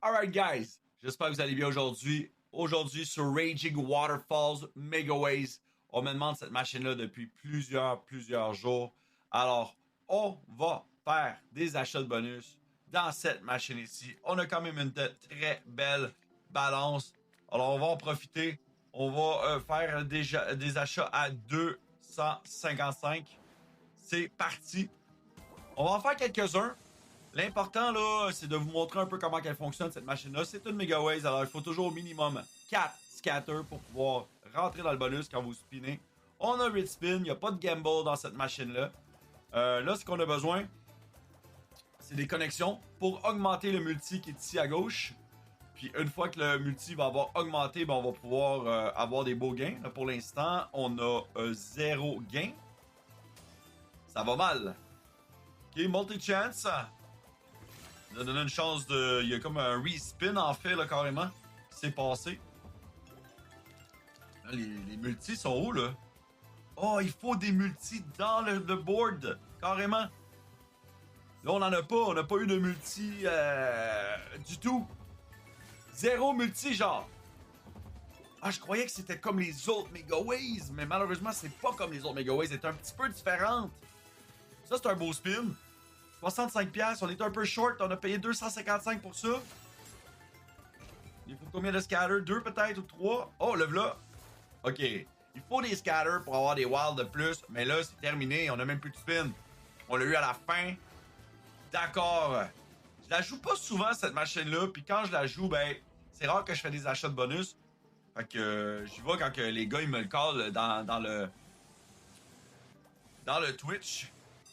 Alright guys, j'espère que vous allez bien aujourd'hui. Aujourd'hui sur Raging Waterfalls Megaways, on me demande cette machine-là depuis plusieurs jours. Alors, on va faire des achats de bonus dans cette machine ici. On a quand même une très belle balance. Alors, on va en profiter. On va faire des achats à 255. C'est parti. On va en faire quelques-uns. L'important, là, c'est de vous montrer un peu comment elle fonctionne, cette machine-là. C'est une Megaways, alors il faut toujours au minimum 4 scatters pour pouvoir rentrer dans le bonus quand vous spinnez. On a 8 spin, il n'y a pas de gamble dans cette machine-là. Là, ce qu'on a besoin, c'est des connexions pour augmenter le multi qui est ici à gauche. Puis une fois que le multi va avoir augmenté, ben, on va pouvoir avoir des beaux gains. Là, pour l'instant, on a 0 gain. Ça va mal. Ok, multi-chance. Ça donne une chance de. Il y a comme un respin en fait, là, carrément, qui s'est passé. Là, les multis sont où, là? Oh, il faut des multis dans le board, carrément. Là, on n'en a pas. On n'a pas eu de multi du tout. Zéro multi, genre. Ah, je croyais que c'était comme les autres Megaways, mais malheureusement, c'est pas comme les autres Megaways. C'est un petit peu différente. Ça, c'est un beau spin. 65$, on est un peu short, on a payé 255 pour ça. Il faut combien de scatters? 2 peut-être ou 3? Oh, le v'là. Ok. Il faut des scatters pour avoir des wilds de plus, mais là, c'est terminé, on a même plus de spin. On l'a eu à la fin. D'accord. Je la joue pas souvent, cette machine-là, puis quand je la joue, ben, c'est rare que je fais des achats de bonus. Fait que j'y vais quand que les gars, ils me le callent dans le Twitch.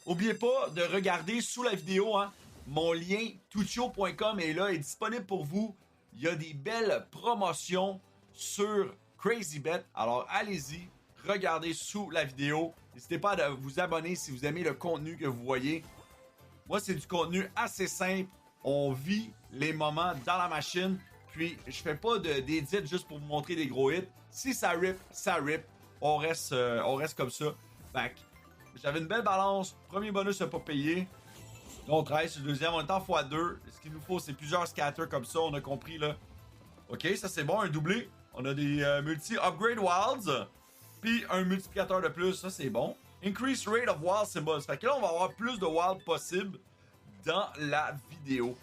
N'oubliez pas de regarder sous la vidéo, hein, mon lien tuchio.com est là, est disponible pour vous. Il y a des belles promotions sur CrazyBet. Alors allez-y, regardez sous la vidéo. N'hésitez pas à vous abonner si vous aimez le contenu que vous voyez. Moi, c'est du contenu assez simple. On vit les moments dans la machine. Puis, je fais pas d'édit juste pour vous montrer des gros hits. Si ça rip, ça rip. On reste comme ça. Fait que, j'avais une belle balance. Premier bonus n'a pas payé. Là, on travaille sur le deuxième. On est en x2. Ce qu'il nous faut, c'est plusieurs scatters comme ça. On a compris, là. Ok, ça c'est bon. Un doublé. On a des multi-upgrade wilds. Puis un multiplicateur de plus. Ça, c'est bon. Increase rate of wild symbols. Fait que là, on va avoir plus de wild possible dans la vidéo.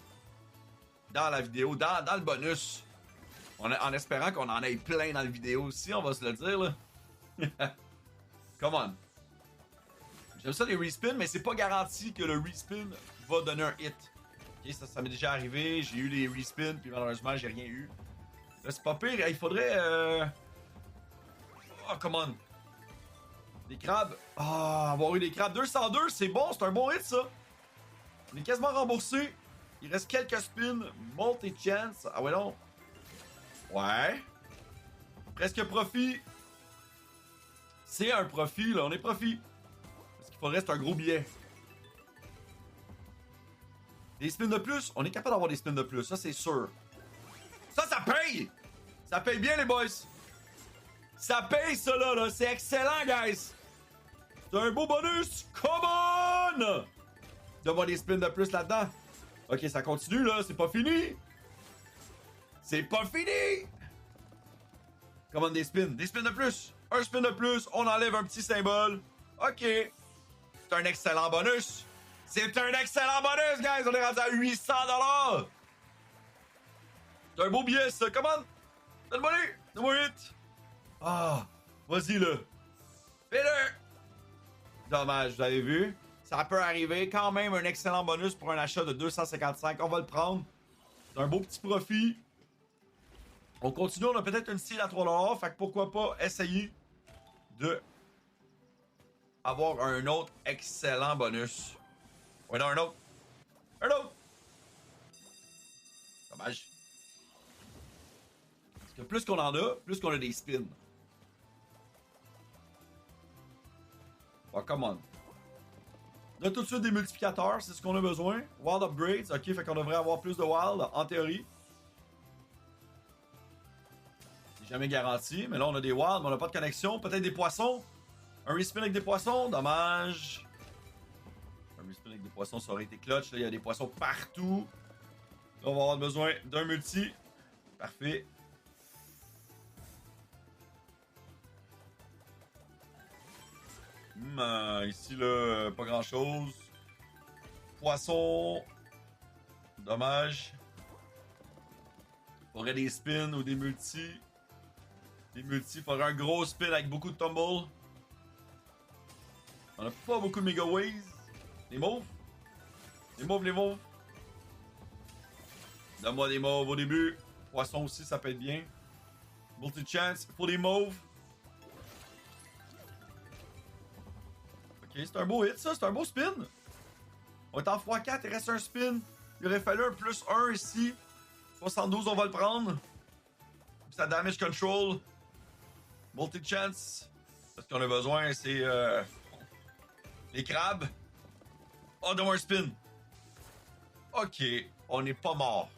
Dans le bonus. En espérant qu'on en ait plein dans la vidéo aussi, on va se le dire, là. Come on. J'aime ça les respins, mais c'est pas garanti que le respin va donner un hit. Ok, ça m'est déjà arrivé, j'ai eu les respins, puis malheureusement, j'ai rien eu. Là, c'est pas pire, il faudrait... Oh, come on. Des crabes. Ah, avoir eu des crabes. 202, c'est bon, c'est un bon hit, ça. On est quasiment remboursé. Il reste quelques spins. Multi-chance. Ah ouais, non. Ouais. Presque profit. C'est un profit, là. On est profit. Parce qu'il faudrait, c'est un gros billet. Des spins de plus? On est capable d'avoir des spins de plus, ça c'est sûr. Ça paye! Ça paye bien, les boys! Ça paye, ça, là! C'est excellent, guys! C'est un beau bonus! Come on! D'avoir des spins de plus là-dedans. Ok, ça continue, là. C'est pas fini! C'est pas fini! Come on, des spins. Des spins de plus! Un spin de plus, on enlève un petit symbole. Ok. C'est un excellent bonus! C'est un excellent bonus, guys! On est rendu à 800$! C'est un beau billet, ça! Come on! Donne-moi lui! Donne-moi 8! Ah! Vas-y, là! Fais-le! Dommage, vous avez vu? Ça peut arriver. Quand même, un excellent bonus pour un achat de 255. On va le prendre. C'est un beau petit profit. On continue, on a peut-être une style à 3$. Fait que pourquoi pas essayer de avoir un autre excellent bonus. Ouais, non, un autre. Un autre! Dommage. Parce que plus qu'on en a, plus qu'on a des spins. Oh, come on. On a tout de suite des multiplicateurs, c'est ce qu'on a besoin. Wild upgrades, ok, fait qu'on devrait avoir plus de wild, en théorie. C'est jamais garanti, mais là on a des wild, mais on n'a pas de connexion. Peut-être des poissons. Un respin avec des poissons, dommage. Un respin avec des poissons, ça aurait été clutch, là, il y a des poissons partout. On va avoir besoin d'un multi. Parfait. Ici, là, pas grand chose. Poisson. Dommage. Faudrait des spins ou des multis. Des multis. Faudrait un gros spin avec beaucoup de tumble. On a pas beaucoup de Mega Ways. Les mauves. Les mauves, les mauves. Donne-moi des mauves au début. Poisson aussi, ça peut être bien. Multi-chance pour les mauves. Ok, c'est un beau hit, ça. C'est un beau spin. On est en x4, il reste un spin. Il aurait fallu un plus 1 ici. 72, on va le prendre. Ça damage control. Multi-chance. Ce qu'on a besoin, c'est les crabes. Oh, donne-moi un spin. Ok, on n'est pas mort.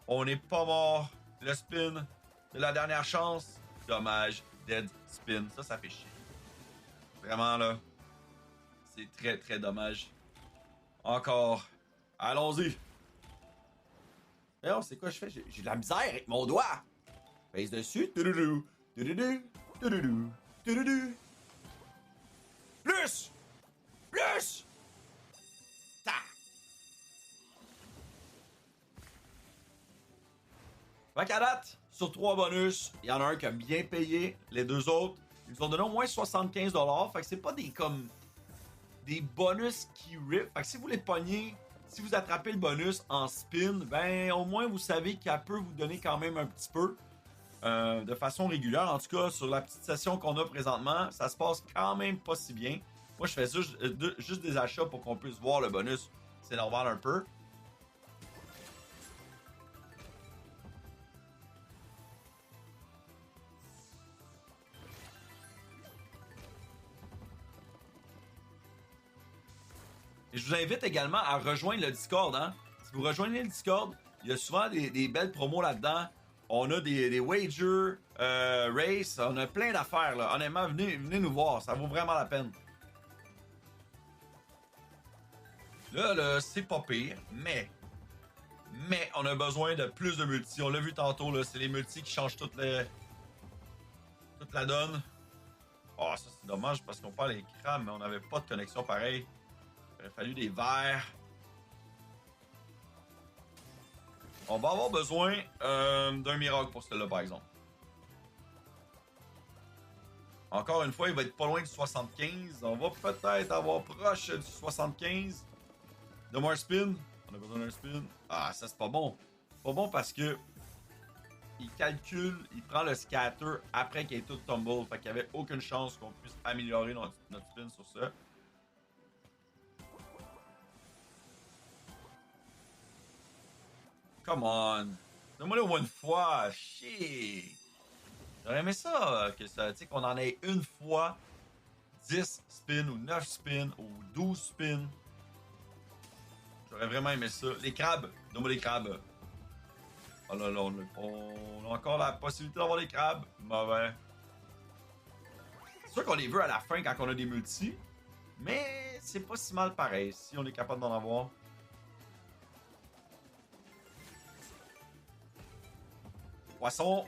On n'est pas mort. Le spin de la dernière chance. Dommage. Dead spin. Ça fait chier. Vraiment, là. C'est très, très dommage. Encore. Allons-y. Mais non, c'est quoi je fais? J'ai de la misère avec mon doigt. Pèse dessus. Toudoudou. Toudoudou. Toudoudou. Toudoudou. Plus! Plus! Ta! Fait qu'à date, sur 3 bonus, il y en a un qui a bien payé. Les deux autres, ils nous ont donné au moins 75$. Fait que c'est pas des comme des bonus qui rip. Fait que si vous les pognez, si vous attrapez le bonus en spin, ben au moins vous savez qu'elle peut vous donner quand même un petit peu. De façon régulière. En tout cas, sur la petite session qu'on a présentement, ça se passe quand même pas si bien. Moi, je fais juste des achats pour qu'on puisse voir le bonus. C'est normal un peu. Et je vous invite également à rejoindre le Discord. Hein? Si vous rejoignez le Discord, il y a souvent des belles promos là-dedans. On a des wagers, race, on a plein d'affaires. Là. Honnêtement, venez nous voir, ça vaut vraiment la peine. Là, c'est pas pire, mais on a besoin de plus de multi. On l'a vu tantôt, là, c'est les multis qui changent toute la donne. Oh, ça c'est dommage parce qu'on parle les crabes, mais on n'avait pas de connexion pareil. Il aurait fallu des verres. On va avoir besoin d'un miracle pour celle-là, par exemple. Encore une fois, il va être pas loin du 75. On va peut-être avoir proche du 75. Donne-moi un spin. On a besoin d'un spin. Ah, ça c'est pas bon. Pas bon parce que il calcule, il prend le scatter après qu'il ait tout tumble. Fait qu'il n'y avait aucune chance qu'on puisse améliorer notre spin sur ça. Come on. Donne-moi-le au moins une fois. Shit. J'aurais aimé ça, que ça, tu sais, qu'on en ait une fois 10 spins ou 9 spins ou 12 spins. J'aurais vraiment aimé ça. Les crabes. Donne-moi les crabes. Oh là là, on a encore la possibilité d'avoir les crabes. Mauvais. C'est sûr qu'on les veut à la fin quand on a des multis. Mais c'est pas si mal pareil si on est capable d'en avoir. Poisson.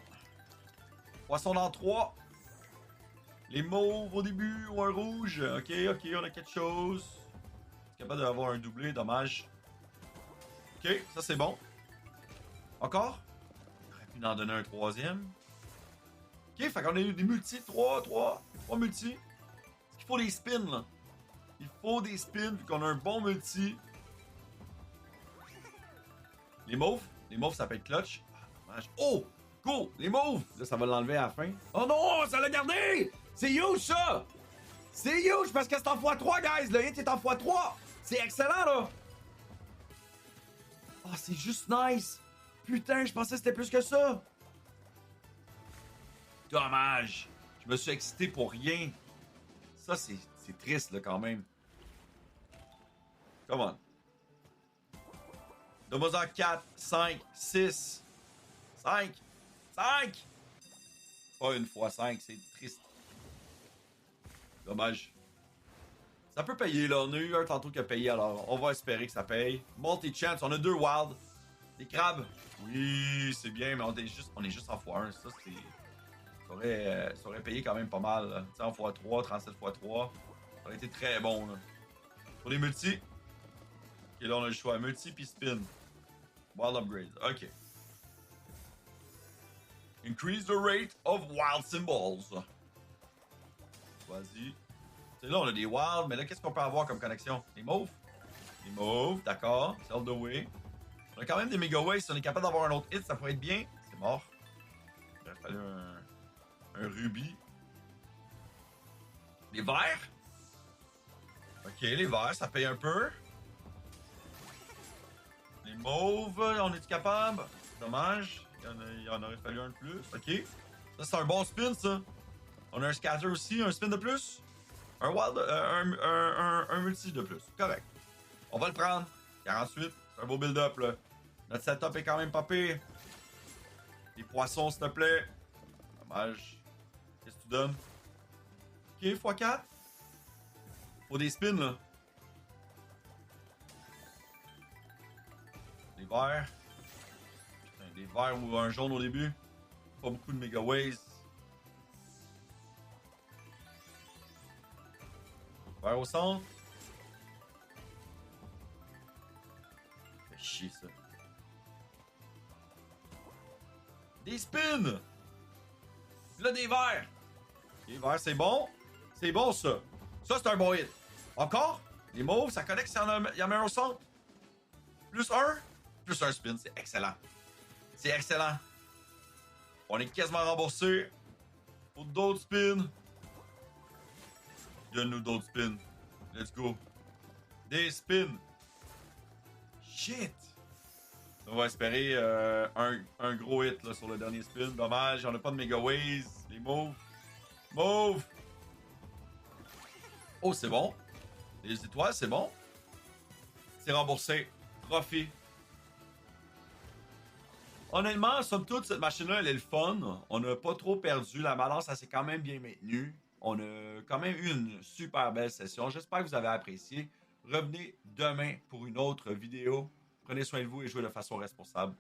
Poisson dans 3. Les mauves au début ou un rouge. Ok, on a quelque chose. Capable d'avoir un doublé, dommage. Ok, ça c'est bon. Encore? On aurait pu en donner un troisième. Ok, fait qu'on a eu des multis. 3 multis. Est-ce qu'il faut des spins là? Il faut des spins vu qu'on a un bon multi. Les mauves ça peut être clutch. Ah, dommage. Oh! Go! Les mauves! Là, ça va l'enlever à la fin. Oh non! Ça l'a gardé! C'est huge, ça! C'est huge parce que c'est en x3, guys! Le hit est en x3! C'est excellent, là! Oh, c'est juste nice! Putain, je pensais que c'était plus que ça! Dommage! Je me suis excité pour rien. Ça, c'est triste, là, quand même. Come on. Donne-moi-en 4, 5, 6, 5, 5! Pas une fois 5, c'est triste. Dommage. Ça peut payer, là. On a eu un tantôt qui a payé, alors on va espérer que ça paye. Multi-chance, on a 2 wild. Des crabes. Oui, c'est bien, mais on est juste en x1. Ça, c'est... Ça aurait payé quand même pas mal. Tu sais, en x3, 37x3. Ça aurait été très bon, là. Pour les multis. Ok, là, on a le choix. Multi puis spin. Wild upgrade. Ok. Increase the rate of wild symbols. Vas-y. Tu sais, là, on a des wild, mais là, qu'est-ce qu'on peut avoir comme connexion? Les mauves? Les mauves, d'accord. C'est all the way. On a quand même des Mega Waves. Si on est capable d'avoir un autre hit, ça pourrait être bien. C'est mort. Il aurait fallu un rubis. Les verts? Ok, les verts, ça paye un peu. Les mauves, on est-tu capable? Dommage. Il y en aurait fallu un de plus. Ok. Ça, c'est un bon spin, ça. On a un scatter aussi, un spin de plus. Un wild, un multi de plus. Correct. On va le prendre. 48. C'est un beau build-up, là. Notre setup est quand même pas pire. Les poissons, s'il te plaît. Dommage. Qu'est-ce que tu donnes? Ok, x4. Faut des spins, là. Des verts. Putain, des verts ou un jaune au début. Pas beaucoup de Mega Waves. Vert au centre. Fait chier, ça. Des spins! Là, des verts. Les verts, c'est bon. C'est bon, ça. Ça, c'est un bon hit. Encore? Les mauves, ça connecte s'il y en a un au centre. Plus un spin. C'est excellent. C'est excellent. On est quasiment remboursé. Faut d'autres spins. Donne-nous d'autres spins. Let's go. Des spins. Shit. On va espérer un gros hit là, sur le dernier spin. Dommage, on a pas de Mega Waves. Les mauves. Mauve. Oh, c'est bon. Les étoiles, c'est bon. C'est remboursé. Profit. Honnêtement, somme toute, cette machine-là, elle est le fun. On n'a pas trop perdu. La balance, elle s'est quand même bien maintenue. On a quand même eu une super belle session. J'espère que vous avez apprécié. Revenez demain pour une autre vidéo. Prenez soin de vous et jouez de façon responsable.